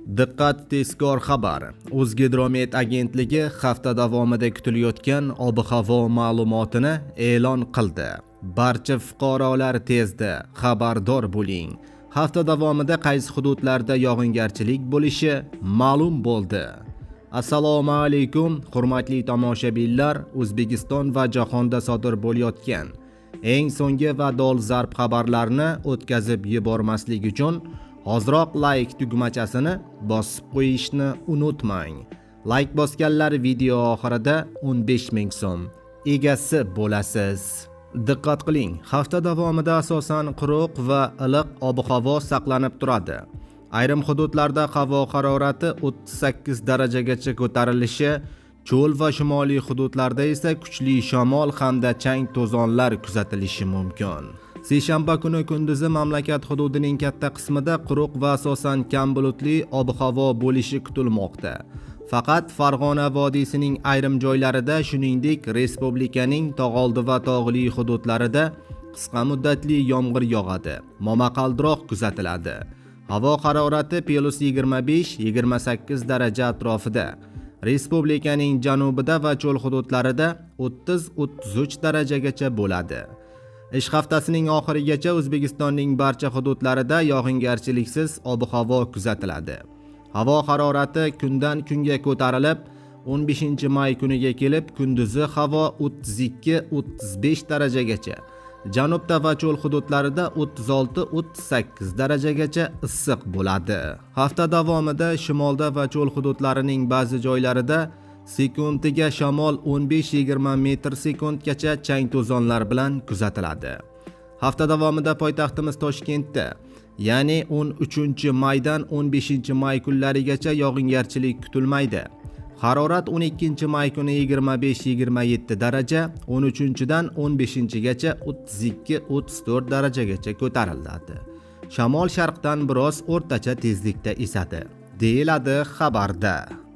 Diqqat, tezkor xabar. O'zgidromet agentligi hafta davomida kutilayotgan ob-havo ma'lumotini e'lon qildi. Barcha fuqarolar tezda xabardor bo'ling. Hafta davomida qaysi hududlarda yog'ingarchilik bo'lishi ma'lum bo'ldi. Assalomu alaykum, hurmatli tomoshabinlar. O'zbekiston va jahonda sodir bo'layotgan eng so'nggi va dolzarb xabarlarni o'tkazib yubormaslik uchun hozroq like tugmachasini bosib qo'yishni unutmang. Like bosganlar video oxirida 15 ming so'm egasi bo'lasiz. Diqqat qiling, hafta davomida asosan quruq va iliq ob-havo saqlanib turadi. Ayrim hududlarda havo harorati 38 darajagacha ko'tarilishi, cho'l va shimoliy hududlarda esa kuchli shamol hamda chang to'zonlar kuzatilishi mumkin. Seshanba kuni kunduzi mamlakat hududining katta qismida quruq va asosan kam bulutli ob-havo bo'lishi kutilmoqda. Faqat Farg'ona vodiysining ayrim joylarida, shuningdek respublikaning tog'oldi va tog'li hududlarida qisqa muddatli yomg'ir yog'adi. Momaqaldiroq kuzatiladi. Havo harorati +25-28 daraja atrofida. Respublikaning janubida va cho'l hududlarida 30-33 darajagacha bo'ladi. Ish haftasining oxirigacha O'zbekistonning barcha hududlarida yog'ingarchiliksiz ob-havo kuzatiladi. Havo harorati kundan kunga ko'tarilib, 15-may kuniga kelib kunduzi havo 32-35 darajagacha, janubda va cho'l hududlarida 36-38 darajagacha issiq bo'ladi. Hafta davomida shimolda va cho'l hududlarining ba'zi joylarida sekundiga shamol 15-20 metr sekundgacha chang to'zonlar bilan kuzatiladi. Hafta davomida poytaxtimiz Toshkentda, ya'ni 13-maydan 15-may kunlarigacha yog'ingarchilik kutilmaydi. Harorat 12-may kuni 25-27 daraja, 13-dan 15-gacha 32-34 darajagacha ko'tariladi. Shamol sharqdan biroz o'rtacha tezlikda esadi, deyiladi xabarda.